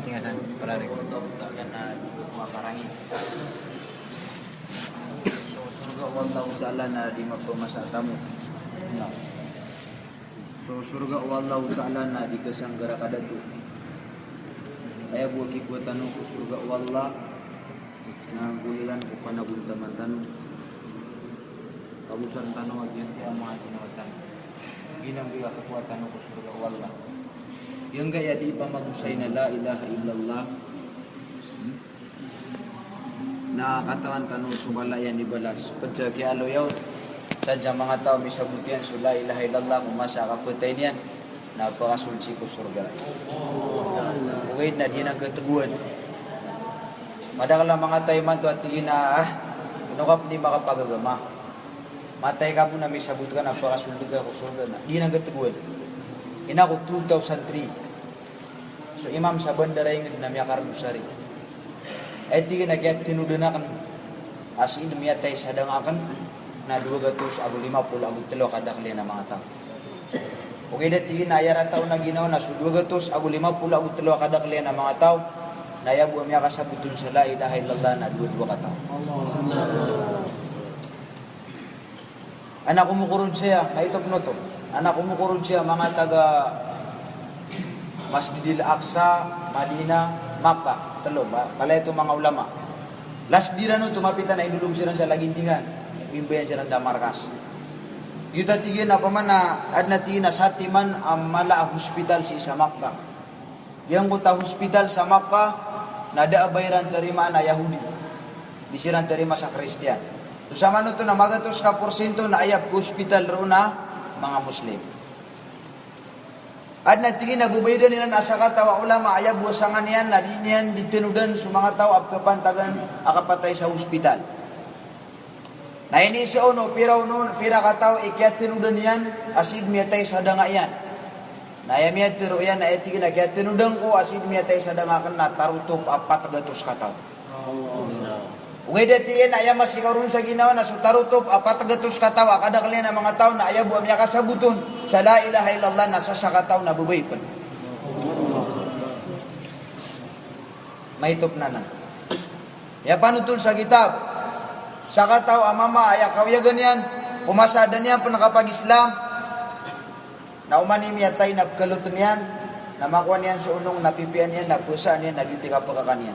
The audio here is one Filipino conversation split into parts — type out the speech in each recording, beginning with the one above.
Pingasan para rin. So, surga Allah Ta'ala na di mapamasa tamu. So, surga Allah Ta'ala na di kasanggara kadatu. Ay buat ikut tanu ku surga Allah na bulan ku panabun taman tanu. Kabusan tanu agian kiamat tinawatan. Ginang biya kekuatan ku surga Allah. Yang gaya di pamagusay na la ilaha illallah na katawan tanong sumalayan ibalas padya kaya aloyaw sadya mga tao may sabutian so la ilaha illallah kumasa kapatay niyan napakasulsi ko surga ugay na di nagkataguan madakala mga tayo man to at tingin na inukap di makapagagama matay ka po na may sabut ka napakasulsi ka ko surga na di nagkataguan ina ko 2003 so imam sa bandara yung namiyakar nusari ay tingin na kaya tinudunakan as in miyatay sa dangakan na 250 kada kali na mga tao okay na tingin na ayara tao na ginawa na so 250 kada kali na mga tao na yabu miya kasabutun sa la ilaha illallah na 2 ka tao anak kumukurod siya maitop no to anak kumukurod siya mga taga Masjidil Aqsa, Madinah, Makkah, telo pala ito mga ulama. Last dira no tumapitan na idulong siya sa lagintingan. Bimbayan siya ng damarkas. Yuta tigin na paman na adna tigin na sa timan ang mala hospital si sa Makkah. Yang buta hospital sa Makkah nada abayran terima na Yahudi. Disiran terima sa Kristiyan. So sama no to na magatos ka porsyento na ayap hospital ro na mga Muslim. At natingin na bubayda nila nasa katawa ulama ayab buwasangan niyan na di niyan ditinudan sa mga tao at kapantagan akapatay sa hospital. Na ini sa uno, pira kataw ikyat tinudan niyan asid miyatay sa danga yan. Na yamiyat tiro yan na etigin na kyat tinudan ko asid miyatay sa danga kan na tarutop 400 kataw. Ugay datiin na ayam masikaw rin sa ginawa na so tarutop 400 kataw akada kalian ng mga tao na ayab buwam niya kasabuton sa la ilaha illallah nasa sa kataw na bubay pa. Mahitop na. Ya panutul sa kitab. Sa kataw amama ay kawiyagan yan. Pumasada niya panakapag-Islam. Na umani miyatay na kalutan yan. Na makuha niyan sa unong napipian yan. Napusaan yan. Nagyuti ka pagkakan yan.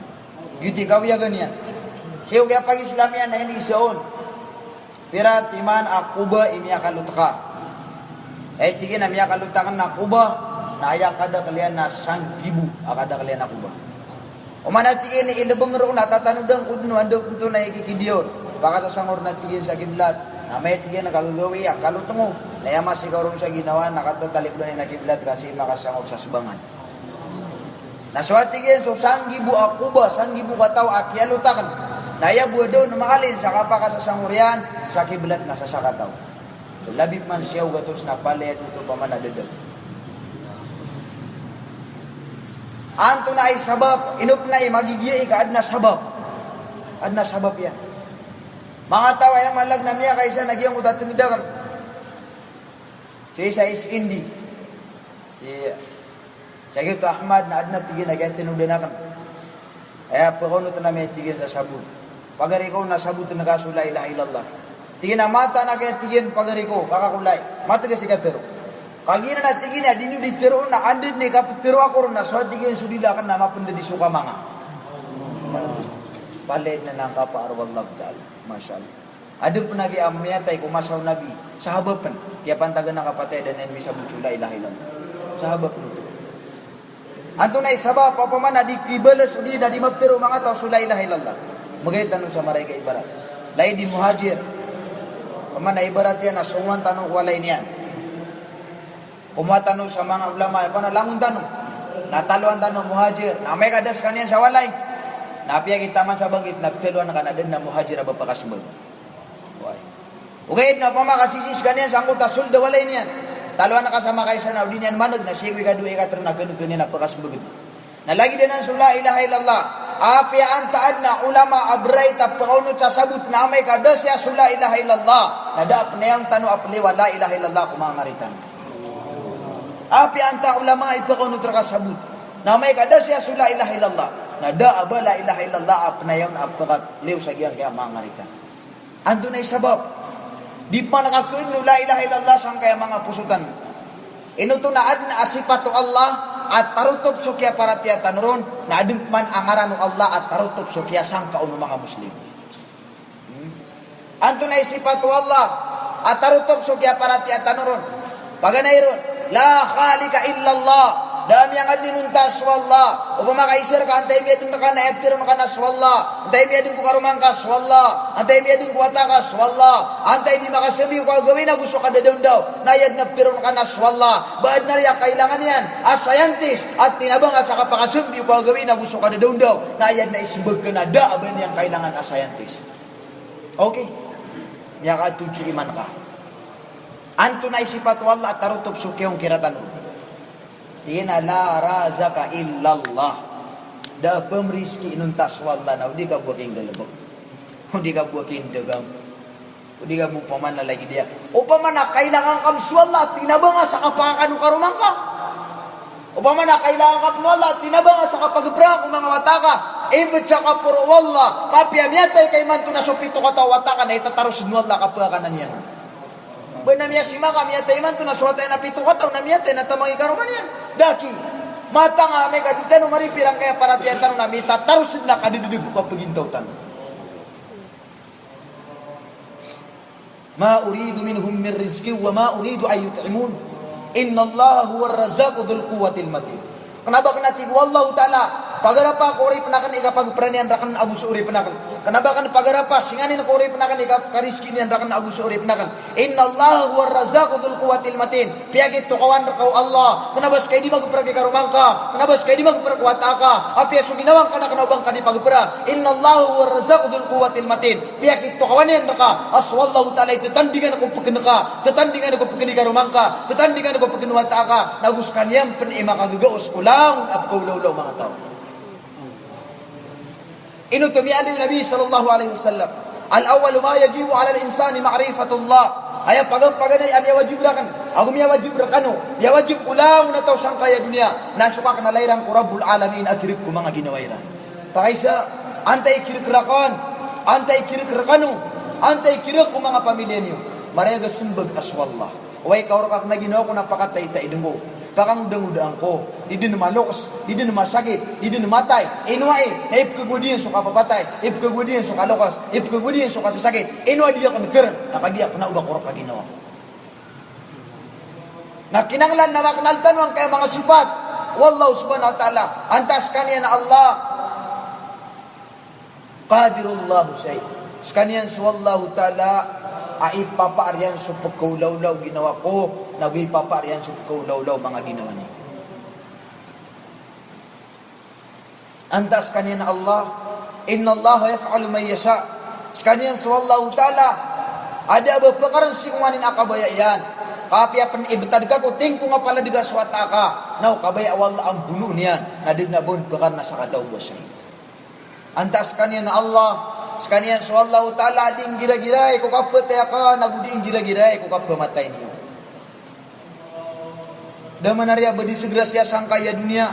Gyuti kawiyagan yan. Siya kaya pag-Islam yan na hindi isaon. Pira timan akuba imiya kalutaka. Tigin na miya kalutakan na kuba na ayak kada kalian na 1,000 akada kalian na kuba. O manatigin ni ilabang ro na tatanudang kudno ando punto na ikikidiyon. Baka sa sangor na tigin sa kiblat na may tigin na kagagawi ang kalutungo. Na yamas ikaw rin sa ginawa nakatatalip na na kiblat kasi makasangor sa subangan. Naswatigin so 1,000 akuba 1,000 kataw akialutakan. Naya buwa daw na maalin sa kapaka sa sangurian sa kiblat na sa sakataw. Labib man siyaw gatos na palit ito pa man nadadal. Anto na ay sabab, inup na ay magigiya ka adna sabab. Adna sabab yan. Mga tawa yung malag na miya kaysa nagyang utatindakan. Si isa is Indi. Si Agito Ahmad na adna tigin na kaya tinudanakan. Kaya pakuno ito na may tigin sa sabot. Pagari ko na sabot na kaso la ilaha illallah. Tigin na mata na kaya tigin pagari ko kakakulay. Mata kasi katero. Kagina na tigin na dinu di tero na andid ni kapitero ako na so tigin sudila kan na mapunda di suka mga. Balid na nang kapa arwallahu ta'ala. Masyaallah. Ada pun lagi amyatay kumasaw nabi. Sahabat pen. Kaya pantagan na kapatay dan en bisa muncul la ilaha illallah. Sahabat pen. Anto na isaba papaman na di kibalas udi na di maptero mga tao so la ilaha illallah. Magay tanong sa maray ka ibarat. Lai di muhajir. Paman na ibarat yan na sungan tanong walay niyan. Kumuha tanong sa mga ulama. Panalangon tanong. Nataluan tanong muhajir. Na may kadas kaniyan sa walay. Napiya kita man sa bangkit. Napteluan na kanadin na muhajir aba pakasubag. Okay na pamakasisis kaniyan sa angkot asul da walay niyan. Taluan na kasama kayo sa naudin yan manag. Na siya ka duwe ka na ganun na pakasubag. Na lagi din ang sula ilaha illallah. api antaan na ulama abray tapauno sa sabut na may kadasya su la ilaha illallah. Nadaap na yung tanu apli wa la ilaha illallah kumangaritan. Api anta ulama ipauno tra sabut na may kadasya su la ilaha illallah. Nada aba la ilaha illallah apna yung apakat liw sa giyang kaya mangaritan. Ando na isabab. Di pa nakakuin no la ilaha illallah sang kaya mga pusutan. Inutunaad na asipatu Allah at tarutop sukya para tiya tanuron na adin man angaranu Allah at tarutop sukya sang kauno mga Muslim. Anto na isipatu Allah at tarutop sukya para tiya tanuron. Paganayron, la khalika illallah. Dami yang adin untas wallah. Upama kaisir ka antay mi adin ka na eftir ka na wallah. Antay mi adin ko karumang ka wallah. Antay mi adin ko ata ka wallah. Antay di makasabi ko gawin na gusto ka dadon daw. Nayad na eftir ka na wallah. Baad na riya kailangan yan as scientist at tinabang sa kapakasabi ko gawin na gusto ka dadon daw. Nayad na isibag ka na da aban yang kailangan as scientist. Okay. Nya ka tuju iman ka. Anto na isipat wallah at tarutop sukyong kiratan. Tina la razaka illallah. Da pemrizki inuntas wallah na udi ka buaking galabok. Udi ka buaking dagam. Udi ka bupaman na lagi dia. Upama na kailangan kam swallah tinabang sa kapakanu karumang ka. Upama na kailangan kam wallah tinabang sa kapagabra kung mga wataka. Ibet sa kapuro wallah. Kapya miyatay kay manto na supito ka taw wataka na itatarusin wallah kapakanan yan. Benamia sima kami atay man to na suwatay na pito kataw na miyatay na tamang ikaruman yan. Daki. Mata nga may kadita no maripirang kaya para tiyan na mita tarusin na kadididig ko pagintaw tan. Ma uridu minhum min rizqi wa ma uridu ay yut'imun. Inna Allah huwa ar-razzaqu dzul quwwatil matin. Kenapa kena tigu Allah taala pagarapa ko uri penakan ikapagpranian rakan Abu Suri penakan. Kenapa kan pagarapa singanin ko uri penakan ikapkariski nian rakan Abu Suri penakan. Inna Allah huwa ar-razzaqu dzul quwwatil matin. Piagit to kawan rakau Allah. Kenapa sekay di magpergi ka rumangka? Kenapa sekay di magperkuat aka? Api asu ginawang kana ubang kadi pagpera. Inna Allah huwa ar-razzaqu dzul quwwatil matin. Piagit to kawan yan raka. Aswallahu taala itu tandingan ako pagkenaka. Tetandingan ako pagkeni ka rumangka. Tetandingan ako pagkenuat aka. Nagus kanyang penima kagagaos ulang apko law mga tao. Inutumi alim Nabi sallallahu alaihi wasallam. Al-awwal ma yajibu 'ala al-insani ma'rifatullah. Aya paganay am wajib rakan. Aku mi wajib rakano. Ya wajib ulang na taw sang kaya dunia. Nasuka kana lairang ku Rabbul alamin akirik ku mga ginawairan. Pakaisa antay kirik rakan, antay kirik rakano, antay kirik ku mga pamilya niyo. Marega sumbag aswallah. Way kauro ka na ginawa ko napakatay ta idungo. Pakang udang-udang ko, hindi na malokos, hindi na masakit, hindi na matay. Inuwa na ipkagudiyan so kapapatay, ipkagudiyan so kalokos, ipkagudiyan so kasasakit. Inuwa diya ka nagkaroon, nakagiyak na ubang korok ka ginawa. Nakinanglan na makanaltan ang kaya mga sifat. Wallahu subhanahu wa ta'ala, antas kaniya na Allah. Qadirullahu say. Skaniyan sa wallahu ta'ala, ay papaaryan sa pagkaulaw-law ginawa ko, nagay papaaryan sa pagkaulaw-law mga ginawa niya. Antas kanya na Allah, inna Allah yaf'alu man yasha. Skaniyan sa wallahu ta'ala, ada ba pakaran si kumanin akabaya yan. Kapya pan ibtad ka ko, ting ko nga pala diga swata ka. Now, kabaya wallah ang buno niyan, nadid na bon pakar na sa kataw basay. Antas kanya na Allah, sekalian swallahu ta'ala ding gira-giray ko kapatay ka naguding gira-giray ko kapamatay niyo. Daman narya badi segera siya sangkaya dunia.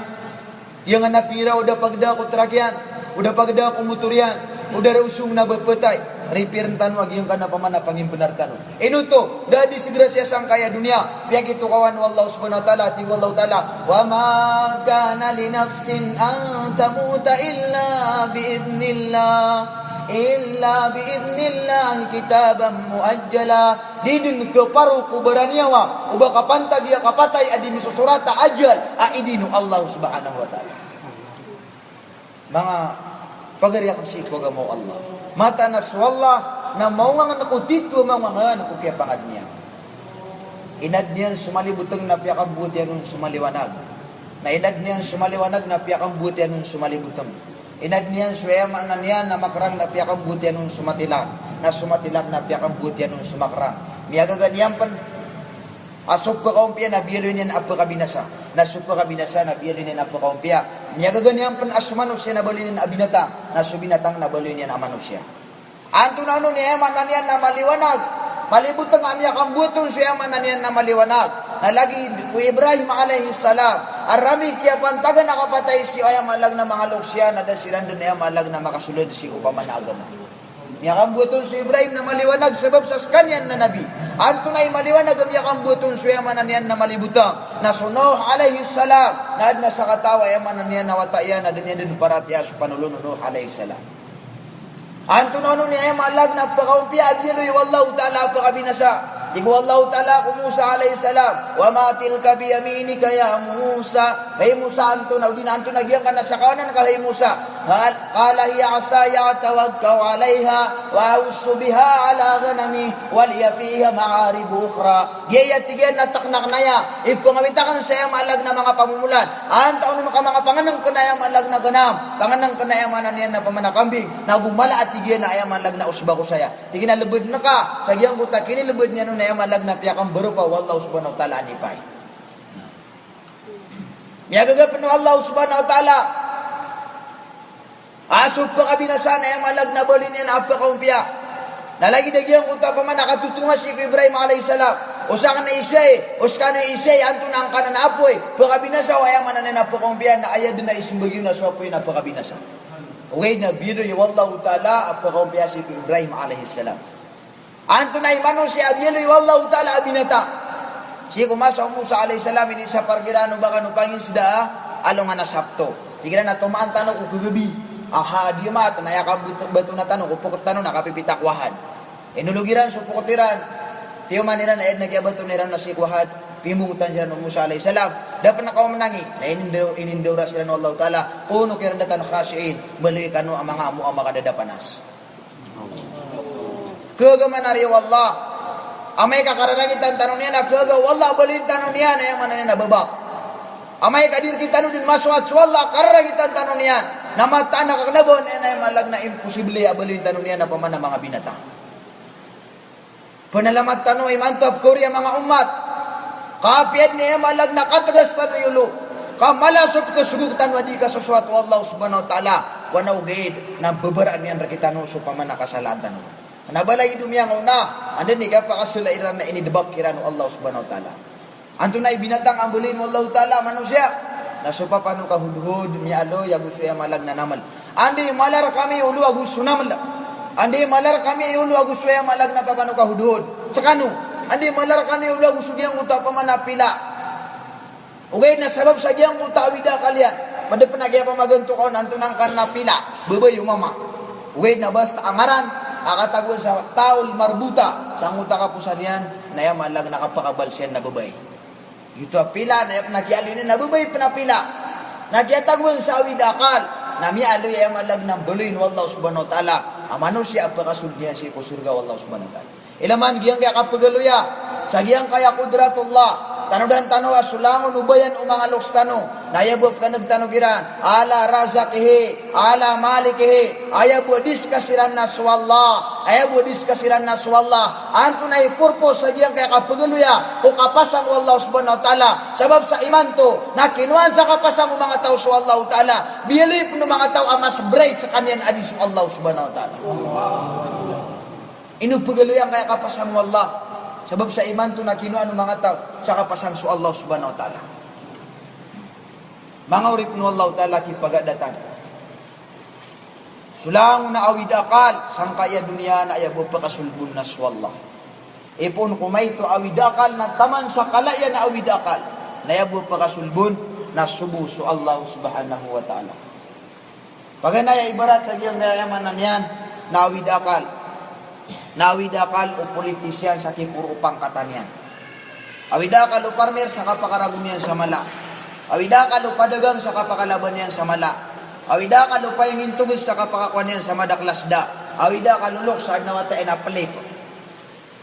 Yang napira udah pagda ko trakyan, udah pagda ko muturian, udah usung na bapetay. Ripiran tanu agi yang kana pamana pangin benar tanu. Inu to dadi segera siya sangkaya dunia. Piag itu kawan wallahu subhanahu wa ta'ala ti wallahu ta'ala wa ma kana li nafsin an tamuta illa biidznillah. Illa biidznillah kitaban muajjala. Didin keparu ku beraniawa uba kapanta dia kapatay adi misusurata ajal aidinu Allah subhanahu wa ta'ala. Mga pagariya kasi ko mo Allah. Mata naswallah na mau nga nako dito mga nako kaya pangad niya. Inad niyan sumalibutang na piyakang buti anong sumaliwanag. Na inad niyan sumaliwanag na piyakang buti anong sumalibutang. Inad niyan suwema na niyan na makarang na piyakang buti anong sumatilak. Na sumatilak na piyakang buti anong sumakarang. Miyaga ganyan pan Asop kaumpia na biyelo niyan apa kabinasa. Nasup kabinasa na biyelo niyan apa kaumpia. Niya gaganyan pan as manusia na balinin abinatang. Nasu binatang na balinin ang manusia. Anto na ano niya mananian na maliwanag. Palibutang amya kang buton siya mananian na maliwanag. Nalagi ku Ibrahim alaihi salam. Arami kaya pantaga nakapatay si ayam malag na mga loksya na dasiran doon niya malag na makasulod si upaman na agama. Miyakang buton si Ibrahim na maliwanag sabab sa kanyan na nabi. Anto na maliwanag ang miyakang buton siya mananian na malibutang. Na Nuh alaihi salam. Naad na sa katawa ay mananian na wataya na din din paratya sa panulun Nuh alaihi salam. Anto na ano niya malag na pakaumpiya abiloy wallahu ta'ala pakabinasa. Iku Allah Ta'ala ku Musa alaihi salam, wa ma tilka bi yaminika ya Musa. Hey Musa, anto na udin anto nagyang kana sa kawanan ka hey Musa. Qala hiya asaya tawakkau alaiha wa ahussu biha ala ghanami wa liya fiha ma'arib ukhra. Gaya tigan na taknak naya. Ipangawitakan sa malag na mga pamumulan. Anta uno ka mga panganang kanaya malag na ganam. Panganang kanaya mananian na pamanakambing. Nagumala at tigan na ay malag na usba ko saya. Tigin na lubod na ka. Sa giyang buta kini lubod niya na malag na piyakang baro pa wallahu subhanahu wa ta'ala anipay. Miyagagapin Allah subhanahu wa ta'ala. Asub ka kabinasan ay malag na bolin yan apa kaumpiya. Nalagi dagyang kunta pa man nakatutunga si Ibrahim alayhi salam. Usa ka na isay, usa ka na isay, anto na ang kanan apoy. Pakabinasa wa ay manan na apa kaumpiya na ayad na isimbagyo na swapoy na pakabinasa. Uway na biro yung wallahu ta'ala apa kaumpiya si Ibrahim alayhi salam. Anto na imano si Abiyeloy wallahu ta'ala abinata. Si kumasa Musa alayhi salam ini sa pargirano baka nupangin sida along nga nasapto. Tigilan na tumaan tanong ko kugabi. Aha di mat na yakab batu na tanong ko pukot tanong nakapipitakwahan. Inulugiran so pukotiran. Tiyo maniran na ed nagyabato niran na si kwahad. Pimungutan sila ng Musa alayhi salam. Dapat nakaumanangi na inindaw ra sila ng Allah ta'ala. Puno kirandatan khasiin. Balik ano ang mga amu ang makadadapanas. Kaga manari wallah. Amay kakaranagitan tanong niya na kaga wallah balin tanong niya na yung manan na babak. Amay kadir kita no din maswat wallah karanagitan tanong niya na mata na kaknabon na yung malag na imposible abalin tanong niya na pamana mga binata. Panalamat tanong imantap Korea mga umat. Kapiad niya malag na katagas tanong yulo. Kamalasop kasugugtan wadi ka suswat wallahu subhanahu wa ta'ala. Wanaw gaid na babaraan niyan rakitano so pamana kasalatan. Nabalay dumiyang una, andun ni ka pakasulairan na inidbak kiran Allah subhanahu wa ta'ala. Anto na ibinatang ambulin mo Allah ta'ala manusia. Nasupa pano kahudhud niya alo ya gusto ya malag na namal. Andi malar kami ulu agusto namal. Andi malar kami ulu agusto ya malag na papano kahudhud. Tsakano, andi malar kami ulu agusto diyang uta pamanapila. Ugay na sabab sa diyang uta awida kalian. Pada penagya pamaganto ko nanto nang kan napila. Babay umama. Ugay na basta angaran. Akatagon sa taul marbuta sa nguta kapusan yan na yan malag nakapakabal siya na babay. Ito pila na yan nakialinin na babay panapila. Nakiatagon sa awidakal na mialo yan malag ng bulin wallahu subhanahu wa ta'ala. Amano siya apakasulgihan siya ko surga wallahu subhanahu wa ta'ala. Ilaman giyang kaya kapagaluya sa giyang kaya kudratullah. Tanudan tanawa sulangon ubayan mga lokstano. Nayabot ka nagtanugiran. Ala razakihi, ala malikihi. Ayabo diskasiran na suwallah. Ayabo diskasiran na suwallah. Anto na ipurpos sa diyang kaya kapagaluya. O kapasang wallahu subhanahu wa ta'ala. Sabab sa iman to, na kinuan sa kapasang mga tao sa wallahu ta'ala. Biyalip ng mga tao ang mas bright sa kanyan adis wallahu subhanahu wa ta'ala. Inupagaluyan kaya kapasang wallah. Sebab sa iman to na kinuan ng mga tao sa kapasang su Allah subhanahu wa ta'ala. Mga urip no Allah ta'ala kipagadatan. Sulang na awidakal sangkaya dunia na ayabo pakasulbun na su Allah. Ipon kumay to awidakal na taman sa kalaya na awidakal na ayabo pakasulbun na subu su Allah subhanahu wa ta'ala. Paganaya ibarat sa giyang gayamanan yan na awidakal. Nawidakal o politisyan sa kipuro pangkatanian. Awidakal o farmer sa kapakaragumian sa mala. Awidakal o padagang sa kapakalaban niyan sa mala. Awidakal o payimintugis sa kapakakuan niyan sa madaklasda. Awidakal ulok sa adnawatain na palip.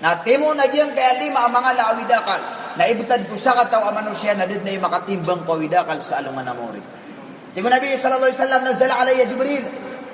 Na timo na diyan kaya lima ang mga laawidakal. Na ibutad ko sa kataw amano siya na din na makatimbang ko awidakal sa alungan na mori. Tingko Nabi sallallahu alaihi wasallam nazala alayya Jibril.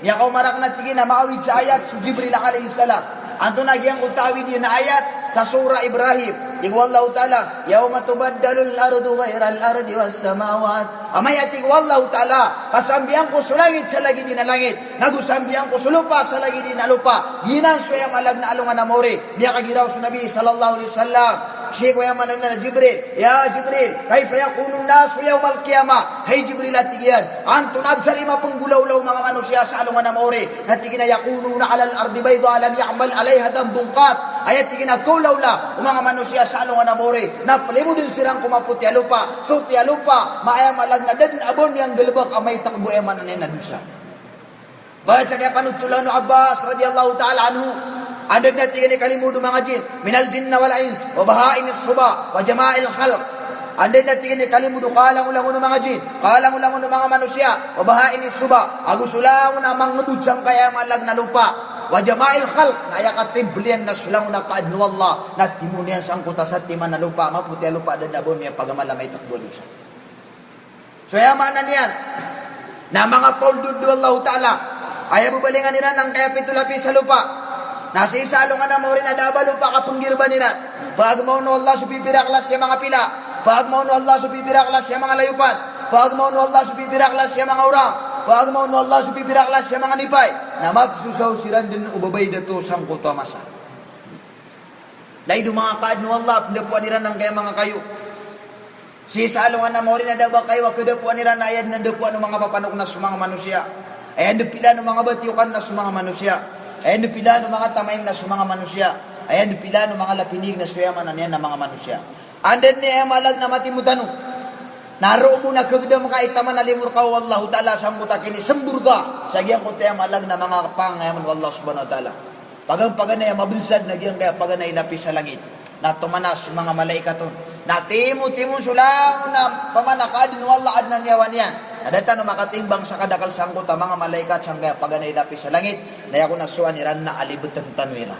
Niya ko marak na tingin na maawid sa ayat sa Jibril alayhi salam. Anto nagyang utawi din na ayat sa surah Ibrahim. tigwallahu ta'ala, yawma tubaddalu al-ardu ghayra al-ardi was-samawat. Amaya tigwallahu ta'ala, kasambihan ko sa langit sa lagi din na langit, nagusambihan ko sa lupa sa lagi din na lupa. Ginan suya malag na alungan na more. Niya kagiraw sa Nabi sallallahu alaihi wasallam. Kasi ko yaman na Jibril, ya Jibril, kayfa yakunu nasu yawmal qiyamah. Hey Jibril atigiyan, antun absar ima penggulaw-law mga manusia sa alungan na more. Natigina yakununa alal ardi bayda alam ya'mal alaiha dambung qat. Ayat tigina kulaw la mga manusia sa alungan na more. Napalimu din sirang kumaputi alupa. So ti alupa maaya malag na din abon yang gelebak amay takbo eman na dusa. Baca kaya panutulan no Abbas radhiyallahu ta'ala anhu. Anda natigin ni kalimudu mga jin minal jinna wal ins wa bahain as-suba wa jama'il khalq. Anda natigin ni kalimudu kalang ulang uno mga jin, kalang ulang uno mga manusia wa bahain as-suba. Agusulang na mangududjang kaya malag na lupa. Wa jama'il khalq na ayakatin belian na sulang na kaadnu Allah na timunian sangkuta sa timan na lupa maputi lupa dan dabon niya pagamalamay takbo dusa. So yaman na niyan na mga paududu Allah Ta'ala ay bubalingan nila ng kaya pitulapi sa lupa. Nasa isalong na mo rin na dabalo pa kapunggirba nila. Pag mo no Allah supipiraklas siya mga pila. Pag mo no Allah supipiraklas siya mga layupan. Pag mo no Allah supipiraklas siya mga urang. Pag mo no Allah supipiraklas siya mga nipay. Na mapsusaw siran din ubabay dato sang kuto masa. Dahil mga kaadno Allah, pindapuan nila ng kaya mga kayo. Si isalong na mo rin na dabak kayo, kadapuan nila na ayan na dapuan ng mga papanok na sumanga manusia. Ayan dipila ng mga batiukan na sumanga manusia. Ayan dipila ng mga tamaing na sumanga manusia. Ayan dipila ng mga lapinig na suyaman na ng mga manusia. Anden ni malag na matimutano. Naro mo na kagda mga itaman na limur ka wallahu ta'ala sambuta kini semburga. Sagyang ko tayo malag na mga pangayaman wallahu subhanahu wa ta'ala. Pagang paganay mabilisad na giyang kaya paganay lapis sa langit. Na tumanas mga malaikaton. Na timo-timo sulang na pamanakadin wallah adnan yawan yan. Adata no makatimbang sa kadakal sangkot mga malaikat sang kaya paganay lapis sa langit. Daya ko nasuan iran na alibutang tanwira.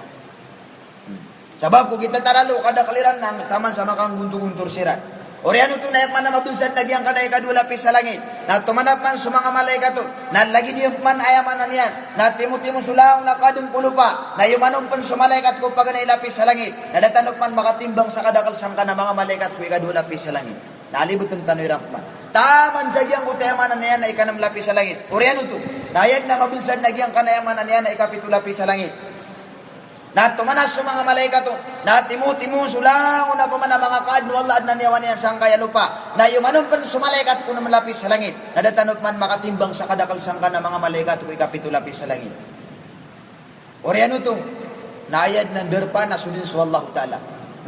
Sabab ko kita taralo kadakaliran ng taman sa makang guntur-guntur sirat. Oriano to nayak man na mabilisad lagi ang kaday kadua lapis sa langit. Na tumanap man sa mga malaikaton. Na lagi di man ayaman na niyan. Na timo-timo sulang na kadung pulupa. Na yumanong pan sa malaikat ko paganay lapis sa langit. Na datanok man makatimbang sa kadakal sangka na mga malaikat ko kadua lapis sa langit. Na alibutang tanwira man. Taman sagyang kutayaman na niyan na ikanam lapis sa langit. Oriano to. Nayad na mabilisad lagi ang kanayaman na niyan na ikapitu lapis sa langit. Na tumanas sa mga malaikato, na timo-timo sulang na pamana mga kaadno Allah adnan yawan yan sang kaya lupa. Na yumanon pan sa malaikat ko na malapis sa langit. Na datanot man makatimbang sa kadakal sangka na mga malaikat ko ikapitu lapis sa langit. Oriano to. Nayad ng derpa na sudin sa Allah Ta'ala.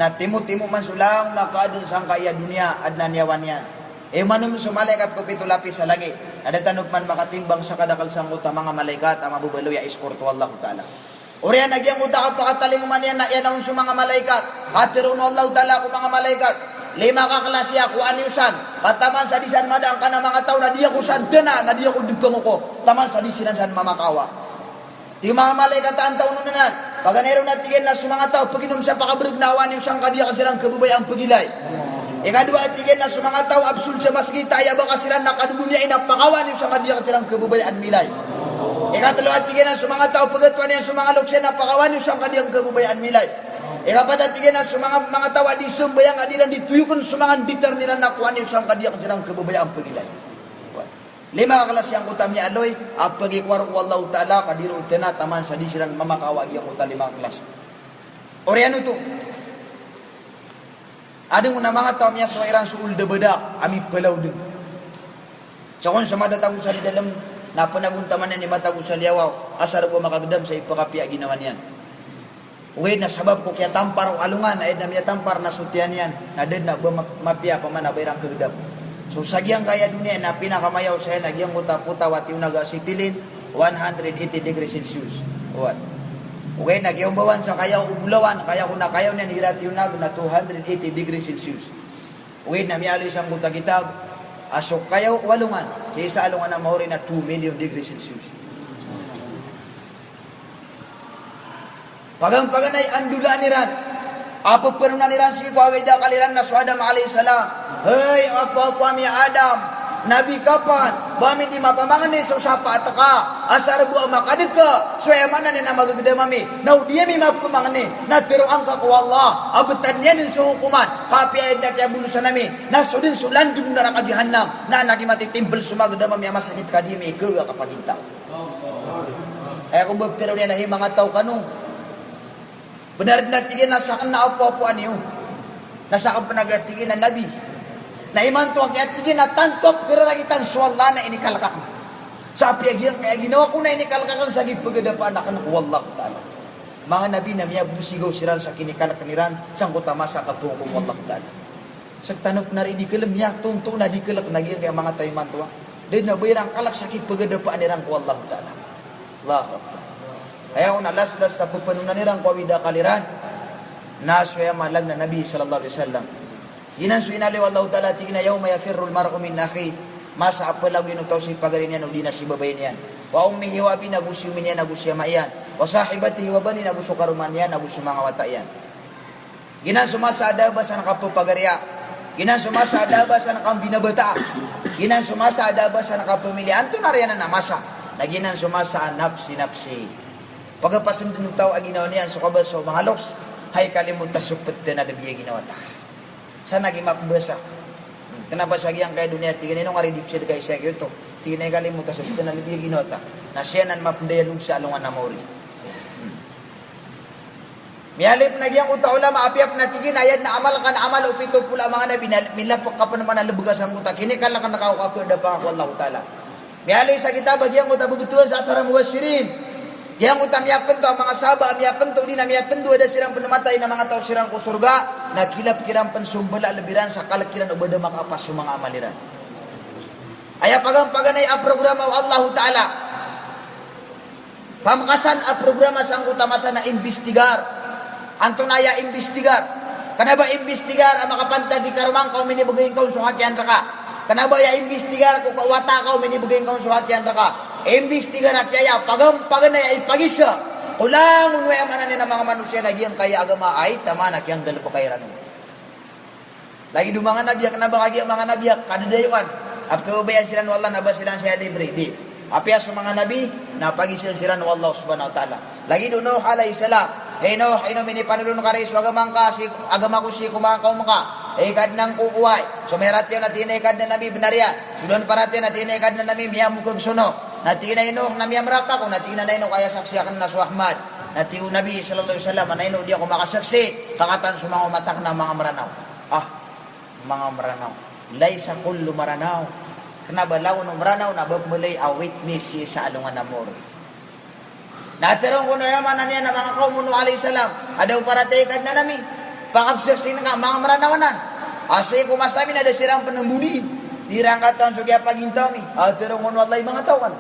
Na timo-timo man sulang na kaadno sang kaya dunia adnan yawan yan. E manom sa malaikat ko pitu lapis sa langit. Na datanot man makatimbang sa kadakal sangka mga malaikat ang mabubalo ya iskorto Allah Ta'ala. Oriyan nagyang utak ang pakataling man yan na yan sa mga malaikat. Hatirun Allah Ta'ala ko mga malaikat. 5 kaklasya ko aniusan. Kataman sa disan madang ka na mga tao na diya ko santena na diya ko dipang ko. Taman sa disinan san mamakawa. Di mga malaikat ang taon nunan. Paganero na tigyan na sa mga tao paginom sa pakabrug na awan yung sang kadiya ka silang kabubay ang pagilay. Ikadua at tigyan na sa mga tao absul sa maskita ay baka silang nakadubumya inapakawan yung sang kadiya ka silang kabubay ang milay. Ikatalo at tigyan na sa mga tao pagatuan yan sa mga luksyan na pakawan yung sang kadiyang kabubayan milay. Ikapat at tigyan na sa mga tao di sumbayang adiran dituyukon sa mga bitar nila na kuhan yung sang kadiyang silang kabubayan pagilay. 5 kaklas yang utam niya aloy at pagikwaro wallahu ta'ala kadiro utena taman sa di silang mamakawag yung uta 5 kaklas. Oriano to. Adong na mga tao niya sa iran suul de bedak ami pelaw din. So kung sa matatagong sa dalam na panaguntaman ni matago sa liyawaw asar ko makagdam sa ipakapya ginawan yan. Uwi na sabab ko kaya tampar o alungan ay na miya tampar na sutian yan na dead na mapya pa man na bayrang kagdam. So sagyang kaya dunia na pinakamayaw sa yan nagyang puta-puta wati unaga sitilin 180 degrees Celsius. What? Uwi nagyang bawan sa kayaw ubulawan kaya kung nakayaw niyan hirati unag na 280 degrees Celsius. Uwi na miya alis ang puta kitab asok kayo walungan. Sa isa alungan na mahuri na 2 million degrees Celsius. Pagang-paganay andula niran. Apo penunan niran si Kuwawida kaliran na Adam alayhi salam. Hey, apa-apa mi Adam. Nabi kapan? Bami di mapamangan ni so sapa ataka. Asar bu amakadeka. So mana ni nama gede mami. Nau dia mi mapamangan ni. Na tiro angka ku Allah. Abetan niya ni so hukuman. Kapi ayat kaya bulusan nami. Na sudin sulandum neraka jahannam. Na anak mati timbel semua gede mami ama sakit ka dia mi ke kapaginta. Aku bertero niya nahi mga tao kanu. Benar na tigin nasa kan na apa-apa aniyo. Nasa kan panagatigin na Nabi. Na iman to kaya tigin na tantop keraragitan suwalla na inikalakakan. Sabi agyang kaya ginawa ko na inikalakakan sa gipagadapan na kanak wallah ta'ala. Mga Nabi na miya busigaw siran sa kinikalakaniran sang kutama sa kapungkong wallah ta'ala. Sa tanok na rin di kalam miya tuntung na di kalak na kaya mga tayo man tuwa. Dahil nabayarang kalak sa kipagadapan nirang wallah ta'ala. Allahu Akbar. Ayaw na las-las na pupanunan nirang kawida kaliran. Naswaya malag na Nabi sallallahu alaihi wasallam. Yinan su inali wallahu ta'ala tigna yawma yafirrul mar'u min akhi. Masa apalag yunutaw si pagarin yan o di na si babayin yan. Wa ummihi wa abi nagusyo min yan nagusyo maiyan. Wa sahibatihi wa bani nagusyo karuman yan nagusyo mga wata yan. Yinan sumasa adaba sa nakapapagariya. Yinan sumasa adaba sa nakambinabata. Yinan sumasa adaba sa nakapamilian. Ito na rin na namasa. Naginan sumasa nafsi-nafsi. Pagkapasin din tao ang ginawa niyan so kabal so mga loks. Hay kalimutan supet na nabiya ginawa ta. Sana naging mapabasa. Kenapa sagyang kaya dunia tingin nung aridip siya kay siya ito. Tingin ay kalimutan supet na nabiya ginawa ta. Na siya nan mapandayalog sa alungan na mori. Miyalip nagyang uta ulama apiap na tigin ayat na amal kan amal upito pula mga nabi milapok ka pa naman na lubugas ang uta. Kini ka lang ka nakaukakur da pa ako Allah Ta'ala. Miyalip sa kitab nagyang uta bubutuan sa asara muwasirin. Yang utam yapen to ang mga saba, yapen to din na yapen do ada sirang penamatay na mga tao sirang ko surga, nakilap kirang pensumbala lebiran sa kalakiran ubada makapas sa mga amaliran. Aya pagang paganay a programa Allah Ta'ala. Pamakasan a programa sang utamasan na imbestigar. Antonaya imbestigar. Kanaba imbestigar ang makapantag di karumang kau minibagayin kau suhakyan raka. Kanaba ya imbestigar ko kawata kau minibagayin kau suhakyan raka. Imbestigar at yaya, paganay ay pagisa. Ulang unway amanan na mga manusia na giyang kaya agama ay tama na kiyang dalawa kairan. Lagi do mga nabiyak na baka giyang mga nabiyak, kadadayuan. At kaubayan sila ng Allah na ba sila siya libre? Di. Apia sa mga nabi, napagisilan sila ng Allah subhanahu wa ta'ala. Lagi do Nuh alayhi salam. Hey Nuh, mini panulun ka rin, agamang ka, agama ko si kumakaw mo ka. Ikad ng kukuhay. So merat yun natin ikad na nabi binarya. Sudan paratin natin ikad na nabi miyamukag suno. Natinay no na miyamraka kung natinay no kaya saksiyakan na su Ahmad. Natiu Nabi sallallahu alaihi wasallam anay no di ako makasaksi kakatan sa mga umatak na mga maranaw. Mga maranaw. Laysa kullu maranaw. Kenapa lawan ng maranaw na babulay a witness sa alungan na moro. Natirong ko na yaman niya na mga kaum Nuh alayhi salam. Adaw para tekad na nami. Pakapsaksi na mga maranawanan. Asay kumasami na ada sirang penembudi. Dirangkatan sugi pagintami. Atirong ko wallahi mga tawan.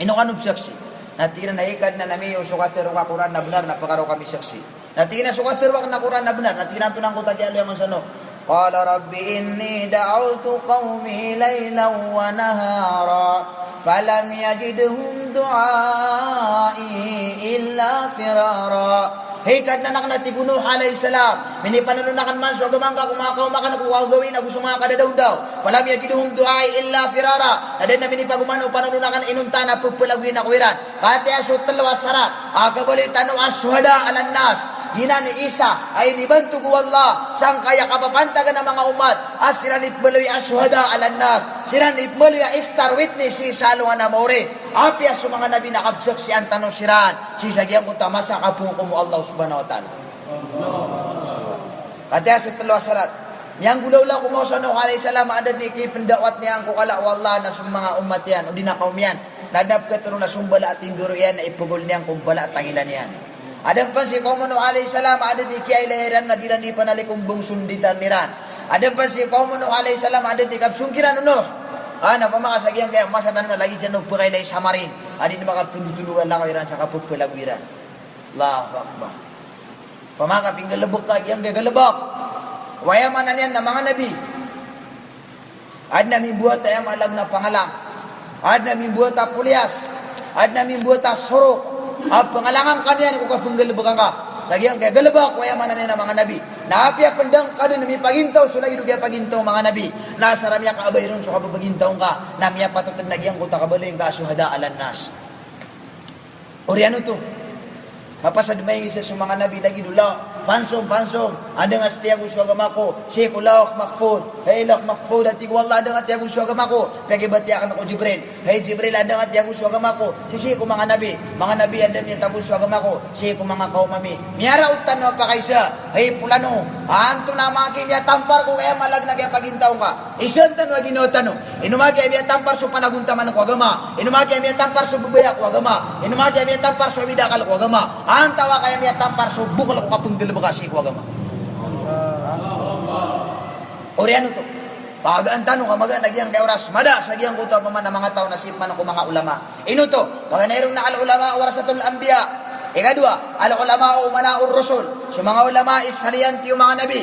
Ino kanub saksi. Natina na ikad na nami yung sukatero ka Quran na benar napakaraw kami saksi. Natina sukatero ka na Quran na benar. Natina tunang ko tadyalo yung mansano. Qala rabbi inni da'autu qawmi laylan wa nahara. Falam yajidhum du'ai illa firara. Hey kad na nakanati Nuh alayhi salam. Mini pananunakan man so agamang ka kumakaw maka nakuwagawin na gusto mga kadadaw daw. Falam yajiduhum du'ai illa firara. Nadan na mini pagumano pananunakan inunta na pupulagwin na kuwiran. Kati asut talawas sarat. Akabali tanu aswada alan nas. Gina ni Isa ay nibantu ko Allah sang kaya kapapantagan ng mga umat as sila nipmalawi aswada alan nas. Sila nipmalawi istar witness si salungan na more. Apia sa mga nabi nakabsak si Antano Siran. Si sagyang utama sa kapuko mo Allah subhanahu wa ta'ala. Kati asut talawas sarat. Yang gulaw lang kumaw sa Nuh alayhi salam ada di kipendawat niya ang kukala wallah na sa mga umat yan o di na kaum yan. Nadap ka na sumbala at induro yan na ipugol niyang kumbala at tangilan yan. Adang pa si Nuh alayhi salam ada di kiay lahiran na dilan di panalikumbong sunditan niran. Adang pa si Nuh alayhi salam ada di kapsungkiran Nuh. Napamakasagyang kaya masatan na lagi dyan nagpukay lay samarin. Adi na makaptulutuluan lang kawiran sa kapupulagwiran. Allahu Akbar. Pamakaping galabok ka, kiyang galabok. Wayaman na niyan na mga nabi. Ad namin buhat tayo malag na pangalang. Ad namin buhat ta pulyas. Ad namin buhat ta surok. Pangalangan ka niyan kung kapang galabakan ka. Sagyang kaya galaba ko yaman na mga nabi. Naapya pandang kada nami pagintaw sulay dugya pagintaw mga nabi. Nasara miya ka abayron so kapagintaw ka. Namiya patutod nagyang kuta kabalin ka suhada alan nas. Ori ano to? Kapasad may isa sa mga nabi lagi dula. Fansong. Ada nga setiya ko agama ko. Syekh ulawak makfud. Hey lak makfud. At wala ada nga tiya ko agama ko. Pagi bati akan ako Jibril. Hey Jibril ada nga tiya ko agama ko. Syekh ko mga nabi. Mga nabi ada niya tago agama ko. Syekh ko mga kaumami. Miyara utan na pa kaysa. Hey pulano. Anto na mga kimya tampar ko kaya malag na kaya pagintaw ka. Isan tan wag ginotano. Inumagi ay tampar so panaguntaman ko agama. Inumagi ay tampar so bubaya ko agama. Inumagi ay tampar so bidakal ko agama. Antawa kaya miya tampar so bukal ko kapung dilabakasi ko agama. Ori ano to? Pagaan tanong kamaga nagyang kay oras mada sa giyang kuto pa man ng mga tao nasip man ako mga ulama. Ino to? Mga nairong na ulama warasatul anbiya. Ikadua, al ulama umanaur rasul. So mga ulama is haliyanti yung mga nabi.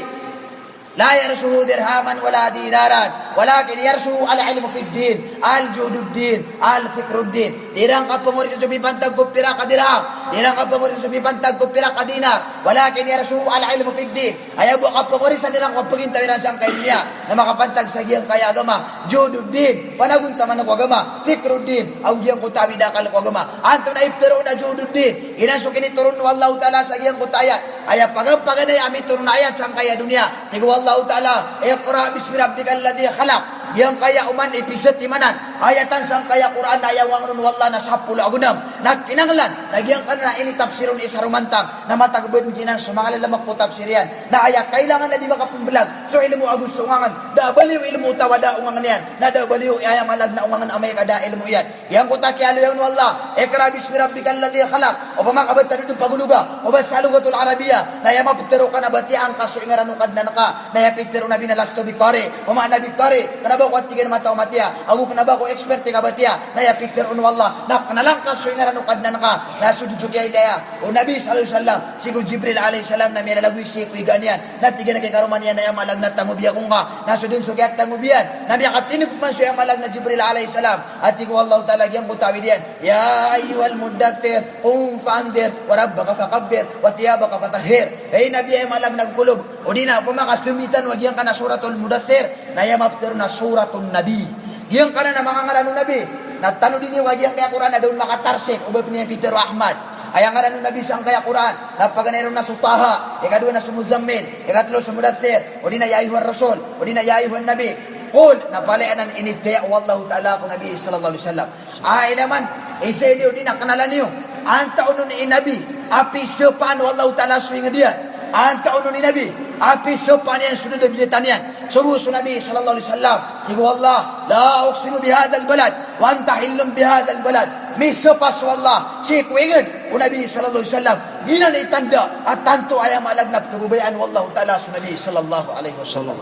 La yarsuhu dirhaman wala dinaran walakin yarsuhu al-ilmu fid din al-jududdin al-fikruddin. Dirang kapunguri sa sumipantag ko pira ka dirham, dirang kapunguri sa sumipantag ko pira ka dinar, walakin yarsuhu al-ilmu fid din. Ayabo kapunguri sa dirang kapagintawiran sang kay niya na makapantag sa giyang kaya agama jududdin panagunta man ko agama fikruddin aw giyang ko tawi dakal ko agama anto na iftiro na jududdin inaso kini turun wallahu taala sa giyang ko tayat aya pagampaganay ami turun ayat sang kaya dunia tigo Allah Ta'ala, iqra bismi rabbikal ladzi khalaq. Yang kaya uman episode timanan ayatan sang kaya Quran ayawang nun wala na 10 agunam nakinanglan nagyang kana ini tafsirun isarumantang na matagbed ginan sa mga lalamak po tafsirian na aya kailangan na di makapumbelag so ilmu agus sungangan da baliw ilmu tawada ungangan yan na da baliw aya malag na ungangan amay kada ilmu yan yang ko takyalo yan wala iqra bismi rabbikal ladzi khalaq o pamakabat tadu paguluga o basalugatul arabia na ya mapitero kana bati ang kaso ingaranu kadna naka na ya pitero na binalasto bikare o mana bikare kana ko atigan mata umatia agu kenaba ko expert ka batia na ya pikir un wallah na kanalangkas so inarano kadna naka na sudu kay ilaya o nabi sallallahu alaihi wasallam sigo Jibril alaihi salam na mera lagwi si ko iganian na tigan kay karumanian na ya malag na tangubiya kung ka na sudin so kay tangubiyan nabi akatini ko man so ya malag na Jibril alaihi salam at ko wallahu taala gyang ko tawidian ya ayyuhal muddathir qum fa'andir wa rabbaka fakabbir wa thiyabaka fatahhir hey nabi ay malag nagkulog o di na pumakasumitan wag yang kana suratul mudaththir na ya mapter na suratul nabi yang kana na mga ngarano nabi natano din yung wag yang kaya Quran na doon makatarsik ubab niya Peter Ahmad ay ang ngarano nabi sang kaya Quran napaganero na sutaha ikadua na sumuzammil ikatlo sumudaththir o di na ya ayyuhar rasul o di na ya ayyuhan nabi qul napalianan initya wallahu ta'ala ko nabi sallallahu alaihi wasallam ay naman isa niyo di na kanalan niyo anta uno ni nabi api sepan wallahu ta'ala swing dia anta uno ni nabi api sepan yang sudah dibijatanian suruh Nabi sallallahu alaihi wasallam iku wallah la uqsimu bihadzal balad wa anta hillum bihadzal balad misapas wallah si kuingin Nabi sallallahu alaihi wasallam gina ni tanda at tanto ayam alagnap kebubayan wallahu taala Nabi sallallahu alaihi wasallam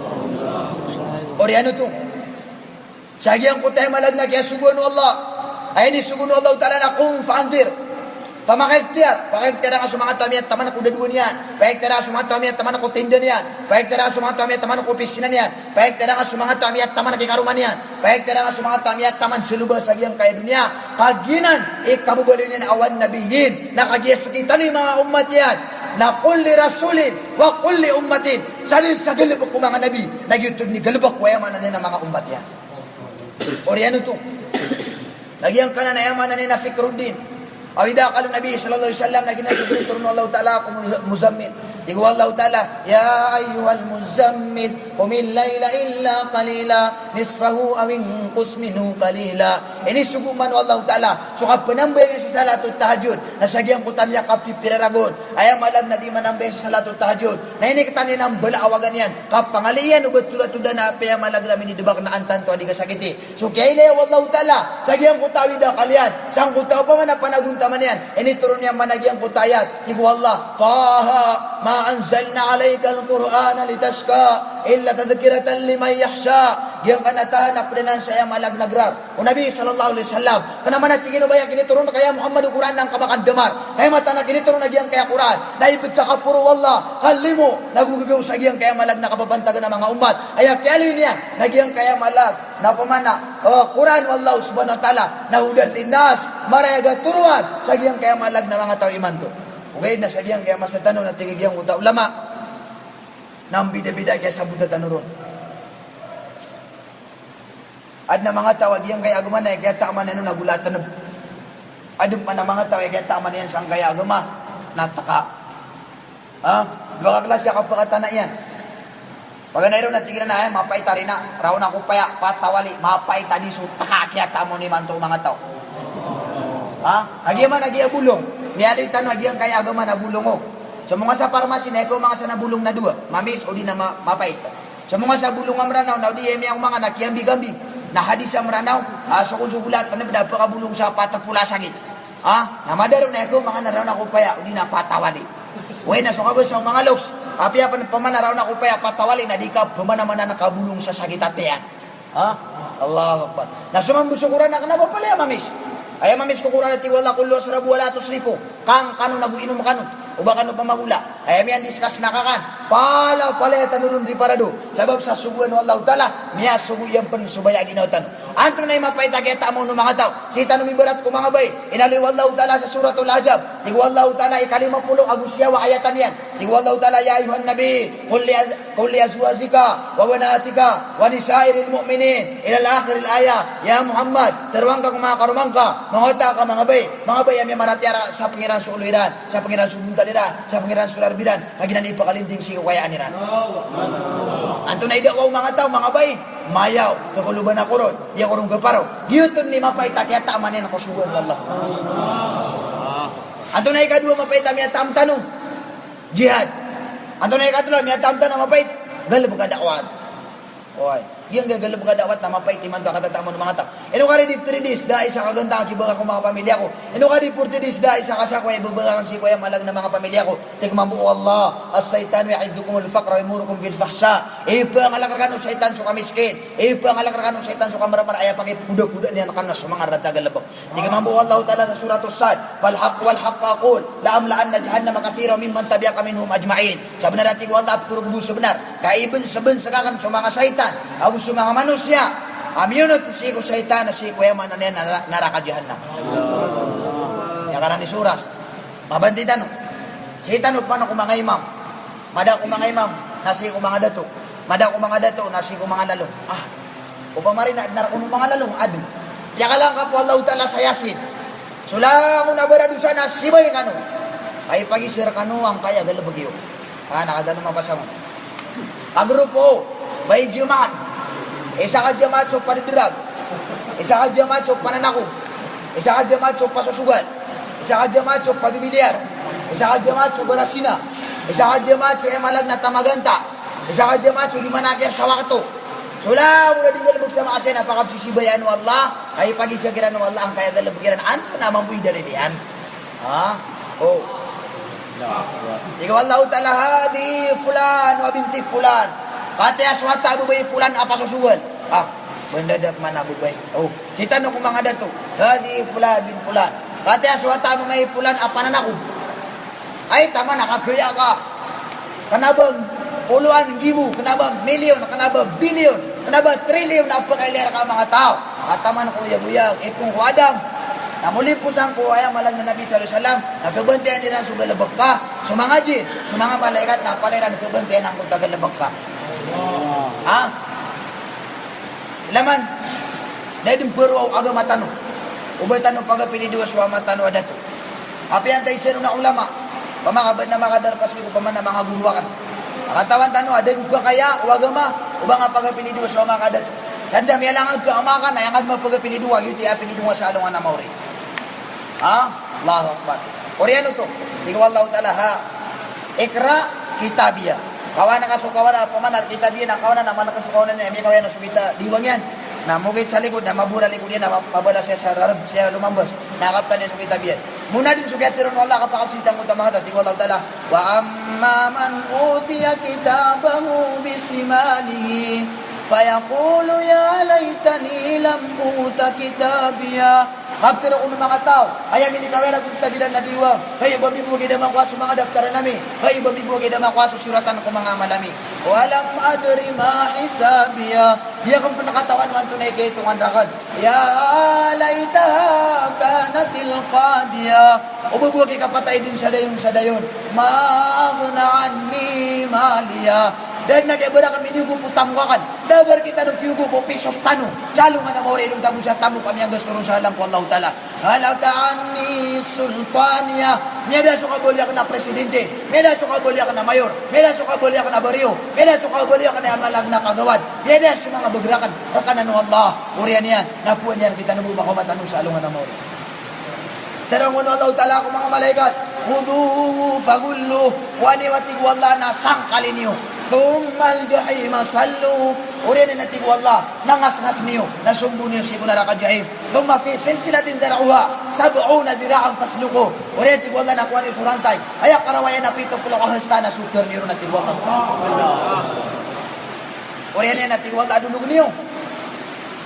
ori ano to sagyang kutay malagna kaya sugun wallah ay ni sugun wallahu taala na qum fa'andir pamakiktir ka sa mga tami at taman ako daduan yan paiktir ka sa mga tami at taman ako tindan yan paiktir ka sa mga tami at taman ako pisinan yan paiktir ka sa mga tami at taman kikaruman yan paiktir ka sa mga tami at taman silubang sa giyang kaya dunia kaginan ikabubalin yan awan nabiyin nakagiyas kita ni mga umat yan na kulli rasulin wa kulli ummatin salin sa galibak ko mga nabi nagyutod ni galibak ko yaman na mga umat yan ori ano to nagyang kanan na yaman na Fikruddin awida kalau Nabi sallallahu alaihi wasallam na ginasuguri turun Allah taala ko muzammil digo Allah taala ya ayyuhal muzammil qumil laila illa qalila nisfahu aw inqus minhu qalila ini suguman Allah taala so kapanambay sa salatut tahajud nasagyang ko tamya kapipiraragon ayam malam na di manambay sa salatut tahajud na ini kitani nang balawagan yan kapangalian ubet tulad-tulad na apya malag namin dibak na antan to adi kasakiti so kayle Allah taala sagyang ko tawida kalian sang ko taw pa man panagun taman yan ini turun yang managyang kutayat ibu Allah Taha ma anzalna alayka al-Qur'ana litashqa illa tadhkiratan liman yakhsha yang kanatahan na prenan saya malag nagrab o Nabi sallallahu alaihi wasallam kana manatingin ubaya kini turun kaya Muhammad Quran nang kabakan demar kaya mata na kini turun nagyang kaya Quran naibit sa kapuro wallah kalimo nagugubiw sa giyang kaya malag nakababantagan ng mga umat ayak kali niya nagyang kaya malag na pamana Quran wallahu subhanahu wa ta'ala nahudan linnas marayaga turuan sa giyang kaya malag na mga tao iman to Gaya na sabihan kaya masa tanong na tigigyan ko ta ulama. Nang bida-bida kaya sa buta tanuron. Ad na mga tawag yang kaya agama na kaya tama na nagulatan. Adum pa na mga tawag kaya tama na yan siyang kaya agama. Nataka. Dua ka klase ka pakatana yan. Pag nairo na tigran na ay mapaita rin na. Raw na ko paya patawali mapaita di so taka kaya tamo ni manto mga tao. Agiya man agiya bulong. Nialitan agiya kaya agama na bulong ko. So mga sa parmasi na ikaw mga sa nabulong na dua. Mamis o di na mapaita. So mga sa bulong amranaw na di emi ang mga nakiyambi-gambi. Na hadis amranaw. So kung subulat na napakabulong sa patapula sakit. Namadaro na ikaw mga naraw na ko paya o di na patawali. Uy na so kabos sa mga los. Api apa pamanaraw na ko paya patawali na di ka pamanaman na nakabulong sa sakit atean. Allahu Akbar. Na sumambusukuran na kanaba pala ya mamis. Ay mamis kukuran na tiwala kullo sarabu wala tusripo. Kang kanu naguinom kanu. Uba kanu pamagula. Ay miyan diskas nakakan. Pala tanurun di parado. Sabab sa subuan wallahu taala niya subu yang pen subaya ginautan. Anto na mapaita kita mo no mga tao. Kita no miberat ko mga bay. Inali wallahu taala sa suratul Ahzab. Tig wallahu taala ikalima pulo agusya wa ayatan yan. Tig wallahu taala ya ayuhan nabi qul li azwajika wa banatika wa nisairil mu'minin ila al-akhir al-aya. Ya Muhammad, terwang ka mga karumangka, mangota ka mga bay. Mga bay am maratiara sa pangiran suluiran, sa pangiran subuntaran, sa pangiran sularbiran. Haginan ipakalinding si kaya aniran. Anto na ida ko mga tao mga bay. Mayaw, kakuluban ako ron. Iya ko ron kaparaw. Giyotun ni mapaita kaya tamanin ako suwan Allah. Anto na ikadua mapaita miya tamtano. Jihad. Anto na ikatlo miya tamtano mapait. Galap ka dakwat. Oy, yang gagalap ka dakwat na mapait iman to katatamo ng mga tao. Eno ka rin 3 days dahil sa kaganda kibaga ko mga pamilya ko. Eno ka rin 40 days dahil sa kasako ay babaga si kuya malag na mga pamilya ko. Tigman mo Allah, as-saytan ya'idukum al-faqra wa yamurukum bil fahsya. Ipa ang alakarkan ng saytan so kamiskin. Ipa ang alakarkan ng saytan so kamaramar ay pagi puda-puda niya nakan na sa mga radagalabok. Tigman mo Allah taala sa suratul Sad, wal haqq aqul, la amla'anna jahannama katsira mimman tabi'aka minhum ajma'in. Sa benar hati Allah puro buso benar. Kaiben saben sakakan sa mga saytan, ako sa mga manusia. Amyunot si ko saytan na si kuya man na naraka jahannam. Ya kana ni suras. Mabantitan no. Saytan no paano ko mga imam. Mada ko mga imam, nasi ko mga dato. Mada ko mga dato, nasi ko mga lalong. Upang marin na ko mga lalong adu. Ya kalang ka po Allah taala sa Yasin. Sula ko na baradusa na sibay kanu. Ay pagisir kanu ang kaya galabagyo. Nakadano mabasa mo. Agrupo, bay jumat. Isa ka jamaat so panidirag. Isa ka jamaat so pananako. Isa ka jamaat so pasusugan. Isa ka jamaat so pagbibilyar. Isa ka jamaat so balasina. Isa ka jamaat so emalag na tamaganta. Isa ka jamaat so limanakir sa wakto. Sula mula din galabag sa makasya napakapsisibayan wa Allah. Ay pagisagiran wa Allah ang kaya galabagiran. Anto naman buhay dali diyan. Ikaw Allah ta'ala hadi fulan wa binti fulan. Kati aswata bubay fulan apa susuwan. Benda dak mana bubay. Si tanong kung mga dato. Hadi fulan bin fulan. Kati aswata bubay fulan apa nanako. Ay tama nakagaya ka. Kanabang puluhan gibo, kanabang milyon, kanabang bilyon, kanabang trilyon na pagkailera ka mga tao. Kataman ko yag-uyag, ipong ko Adam. Namuli po siyang kuwaya malang na Nabi sallallahu alaihi wasallam. Nagkabantihan nila sugalabag ka. Sumangaji, sumanga malaikat na palera nagkabantihan ang tagalabag ka. Laman, dahil din pero agama tanong. Ubay tanong pagapili diwa suwama tanong adato. Api antay sino na ulama. Pamakabad na makadar paski ko paman na mga guluwakan. Nakatawan tanong, ada juga kaya o agama. Uba nga pagapili diwa suwama kadato. Yan dyan, may alangan ka amakan na yung magpagapili diwa. Yung tiya pili diwa sa alungan na mauri. Allahu Akbar. Koreano to. Ikaw Allah ta'ala ikra kitabiyah. Kawan na kasukawan na pamanal kitabiyah na kawan na naman nakasukawan na may kawan na subita diwang yan. Na mugit sa likod na mabura likod yan na mabala siya sa rarab siya lumambas. Nakaptan niya sa kitabiyah. Muna din sugatiron wala kapakapsintang ko tamang ito. Ikaw Allah ta'ala wa amma man utiya kitabahu bisimalihi Fayaqulu ya laytani lam uta kitabiya. Hampir ako ng mga tao, ay amin ikawera kung tabilan na diwa. Ay, babi mo gida makwaso mga daftaran nami. Ay, babi mo gida makwaso suratan ko mga malami. Walang adri mahisabiya. Di akong panakatawan mo ang tunay kayo itong andakan. Ya laytaha kanatil qadiya. O babuwag ikapatay din sa dayon. Maagna ni maliya. Dahil nag-ibara kami niyugo po tamukakan. Dabar kita nung kiyugo po pisos tano. Salo nga na mauri nung tamu siya tamu kami ang gusto rin sa alam ko Allah Ta'ala. Halataan ni sultaniya. Miyada sukabolya ka na presidente. Miyada sukabolya ka na mayor. Miyada sukabolya ka na baryo. Miyada sukabolya ka na amalag na kagawad. Miyada sa mga bagrakan. Rakanan ng Allah. Uriyan yan. Nakuha niyan kita nung makumatan sa alungan na mauri. Terang Allah Ta'ala ako mga malaikat. Huduhu fagullu. Waniwatig wala na sangkalin niyo. Thummal jahima sallu. Uriyan na natin wallah. Nangas-ngas niyo. Nasumbo niyo siya kunaraka jahim. Thumma fi silsilatin dara'uha. Sab'una dira'ang fasluko. Uriyan natin wallah nakuha niyo surantay. Ayak karawayan na pito pula kahasta na sukir niyo natin wallah. Uriyan natin wallah adulog niyo.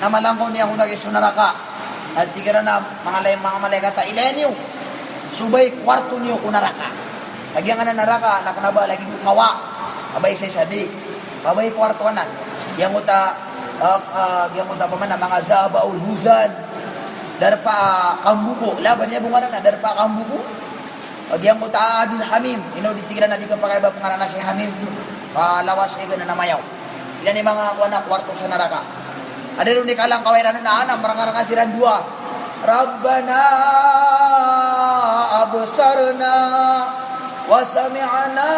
Namalangko niya kung nag-iso naraka. At tigara na mga malaykata. Ilayan niyo. Subay kwarto niyo kunaraka. Lagyan nga na naraka. Nakanaba lagi niyo kawa. Abay sa sadi, abay kwarto na. Yang uta pa man mga zabaul huzan. Darpa kambuko, laban niya bunga na darpa kambuko. Yang uta Abdul Hamim, ino ditigilan na di ka pakaiba pangalan na si Hamim. Lawas ega na namayaw. Yan yung mga kuha na kwarto sa naraka. Ada rin ni kalang kawairan na anam, marang-marang siran dua. Rabbana absarna وسمعنا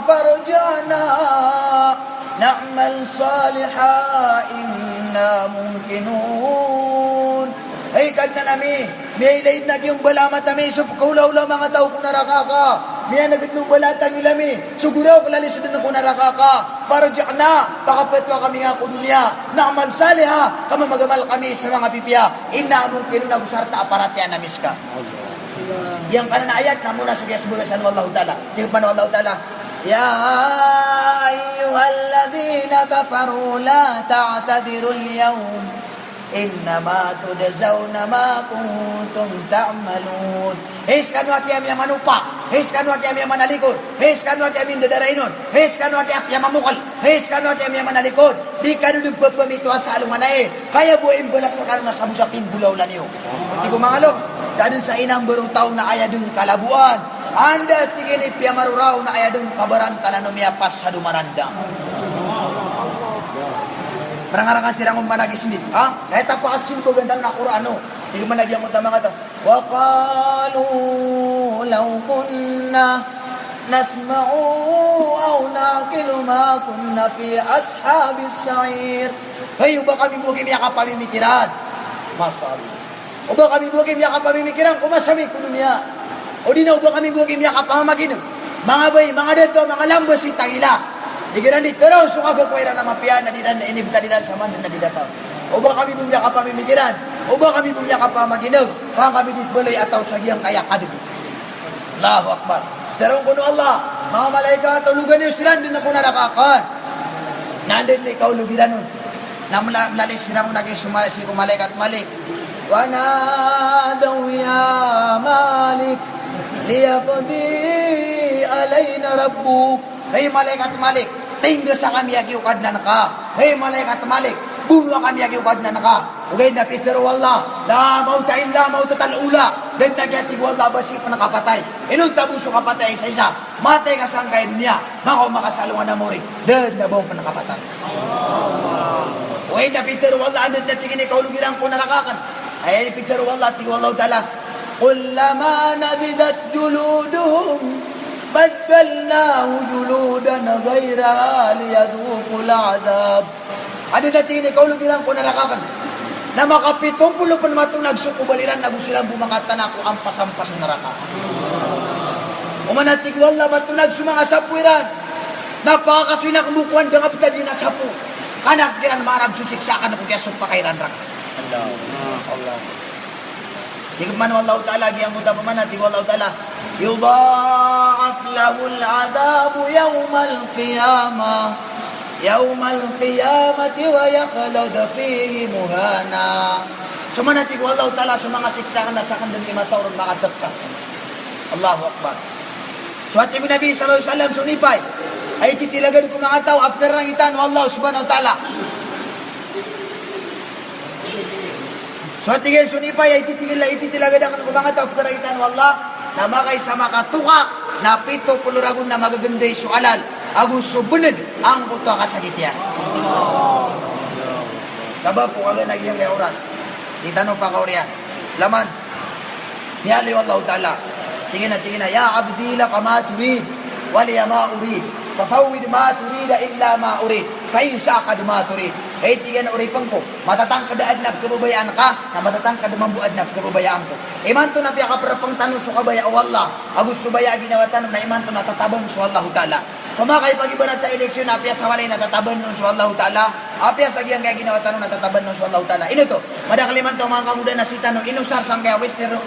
فرجعنا نعمل صالحا إنا ممكنون. Ay kadna nami may laid na yung balamat nami so kaulaw mga tao kung naraka ka may nagadnong balatan nila mi suguro ko lalis din ko naraka ka farja'na pakapetwa kami nga ko dunya na'mal saliha kama magamal kami sa mga pipiya inna mumkinun na gusarta aparatya namis ka. Yang kanan ayat namun nasib sebagai Allah Ta'ala. Tingnan Allah Ta'ala. Ya ayyuhalladzina kafaru la ta'tadirul yawm. Innama tudzauna ma kuntum ta'malun. His kanwa kiyam yang manupa. His kanwa kiyam yang manalikod. His kanwa kiyam yang dadarainon. His kanwa kiyam yang mamukal. His kanwa kiyam yang manalikod. Di kanu ng pagpamito sa alungan na Kaya buhayin balas na kanu sa musapin bulaw lang niyo. Hindi ko mga logs. Diyan sa inang barong taong na ayadong kalabuan. Anda tingin ipiamaruraw na ayadong kabaranta na numiyapas sa dumarandang. Marang-arangan silang managis hindi. Ha? Kahit apa kasi yung bagandang na Qur'ano. Hindi ko managyan mo tama nga ito. وَقَالُوا لَوْ كُنَّا نَسْمَعُ أَوْ نَعْقِلُ مَا كُنَّا فِي أَصْحَابِ السَّعِيرِ. Hey, ba kami bugim yakap pamimikiran? Masabi. O ba kami bugim yakap pamimikiran? Kumasami ko dunia. O di na ba kami bugim yakap pamamagin? Mga bay, mga deto, mga lambos si tangila. Ikiran di terus suka ko ira na mapian na didan ini bita didan sama na didapa. O ba kami bugim yakap pamimikiran? O ba kami bugim yakap pamaginog? Kung kami ditbelay ataw sa giyang kaya kadib. Allahu Akbar. Pero kuno Allah, mga malaikat tulugan niyo sila din ako narakakan. Nandun na ikaw lugiran nun. Namlalis sila kung naging sumali si malaikat Malik. وَنَادَوْا يَا مَالِكْ لِيَقْضِي عَلَيْنَا رَبُّكَ. Hey malaikat Malik, tinggal sa kami yagiukad na naka. Hey malaikat Malik, bunuh kami yagiukad na naka. Ugay na Peter wallah, la mauta illa mauta talula. Dan nagyati wallah basi pa nakapatay. Inong tabuso kapatay sa isa. Matay ka sang kay dunya. Mako makasalungan na mori. Dan nabaw pa nakapatay. Ugay na Peter wallah, anad na tingin ikaw lugilang ko narakakan. Ay Peter wallah, tingin wallah ta'ala. Kullama nadidat juluduhum بدلناه جلودا غيرها ليذوقوا العذاب. Ada dating ni kaulo bilang ko narakakan. Na makapitong pulo pa naman itong nagsukubaliran na gusilang bumakatan ako ang pasampas ng naraka. Umanatik wala ba itong nagsumangasapwiran. Napakaswi na kumukuhan ng abdad yun na sapo. Kanak diran marag susiksakan ako kaya supakairan rak. Allah. Di man wallahu ta'ala giyang muta pa man natin wallahu ta'ala. يضاعف له العذاب يوم القيامة yaumal qiyamati wa yakhlud fihi muhana. Sumanati ko Allah Ta'ala sa mga siksakan na sa kandang 5 taon makadagka. Allahu Akbar. Suwati ko Nabi sallallahu alaihi wasallam sunipay ay titilagan ko mga tao after rangitan wa Allah subhanahu wa ta'ala. Suwati ko sunipay ay titilagan ko mga tao after rangitan wa Allah na makay sa makatuka na 70 ragun na magaganday sualal agun subunod ang buto kasagityan. Sabab po kagad naging kay oras. Itanong pa kauriyan. Laman. Niyali wa Allah Ta'ala. Tingin na, ya abdi laka ma turid, waliya ma urid, fafawid ma turida illa ma urid, fa'insakad ma turid. Eh, tingin na uripang ko, matatang kadaan na kababayaan ka, na matatang kadamambuad na kababayaan ko. Imanto na piya kaparapang tanong sa kabaya, o Allah, agus subaya ginawatan na imanto na tatabang sa Allah Ta'ala. Pamakay pag-ibarat sa eleksyon, apya sa walay natataban nun sa Allah Ta'ala, apya sa giyang kaya ginawatan nun natataban nun sa Allah Ta'ala. Ino to, madakaliman to mga kamuda na sita nun, inusar sang kaya Western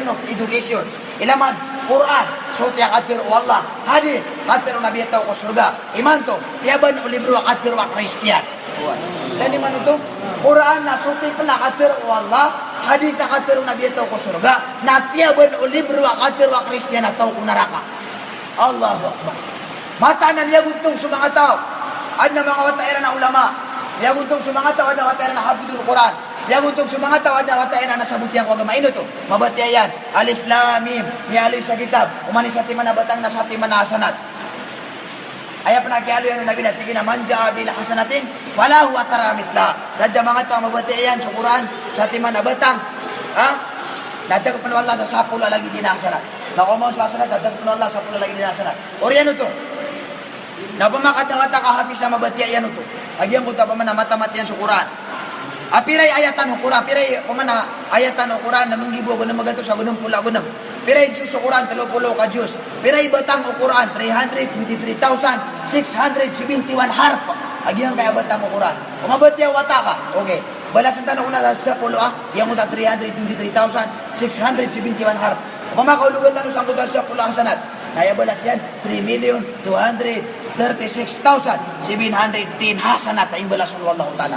of Education. Ilaman, Quran, so tiya katir o Allah, hadith, katir o nabiya tao ko surga. Iman to, tiyaban o libro katir o Christian. Dan iman ito, Quran na so tiya pala katir o Allah, hadith na katir o nabiya tao ko surga, na tiyaban o libro katir o Christian na tao ko naraka. Allahu Akbar. Mata na niya guntong sa mga tao, at na mga wataira na ulama, niya guntong sa mga tao, at na wataira na hafidul Quran, niya guntong sa mga tao, at na wataira na sabutihan ko agama. Ino to, mabati yan, alif lam mim, nialoy sa kitab, umanis sa timan na batang, nasa timan na hasanat. Ayaw pa nakialoy ang nabi natin, man ja'a bil hasanatin, falahu ataramit la. Sadya mga tao, mabati yan sa Quran, sa timan na batang, ha? Natagap pa Allah sa sapula lagi din na hasanat. Nakumaw sa hasanat, natagap pa Allah sa sapula lagi din na hasanat. O yan ito, napamakat na mata kahapis na mabati yan ito. Agyan ko pa man na matamat yan sa Quran. Piray ayatan ng Quran, piray pamana ayatan ng Quran na manggibo ko na magato sa gunung pula gunung. Piray Diyos sa Quran, 30 ka Diyos. Piray batang o Quran, 323,671 harp. Agyan kaya batang o Quran. Kumabati ang wata ka, okay. Balasan tanong ko na sa pulo yung uta 323,671 harp. Pamakaulugan tanong sa angkutan sa pulo hasanat. Kaya balas yan, 3,236,710 hasanat ay balasun wallahu ta'ala.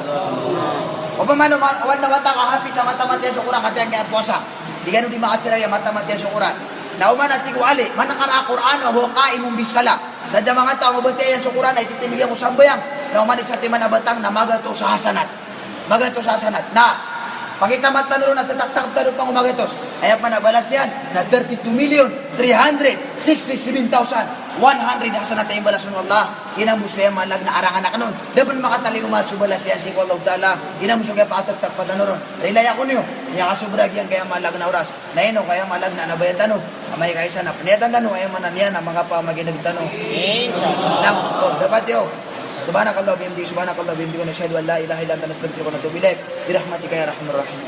O pa man, awan na wata kahapi sa matamat yan sa Quran, katiyang kaya puasa. Di gano'n di makatira yung matamat yan sa Quran. Nauman at tiguali, manakara Quran, o kaimong bisala. Dadya mga tao, mabati yan sa Quran, ay titinigyan mo sambayang. Nauman isa timan na batang na magato sa hasanat. Magato sa hasanat. Na, pagkitamat tanuro na tataktak tanuro pang umagatos. Ayaw pa nabalas yan na 32,367,100 hasanat ay balas ng Allah. Inamuso yan malag na arangan na kanon. Dapat makataling umasubalas yan si Allah Ta'ala. Inamuso kaya pataktak pa tanuro. Rilaya ko niyo. Niya kasubrag yan kaya malag na oras. Naino kaya malag na nabayan tanong. Amay kaisa na paniyatan tanong. Ayaw manan yan ang mga pamaginag tanong. Inshallah. Dapat yun. Subhanakallah bihamdihi, subhanakallah bihamdihi, wa nashhadu an la ilaha illa anta nastaghfiruka wa natubu ilaik. Bi rahmatika ya arhamar rahimin.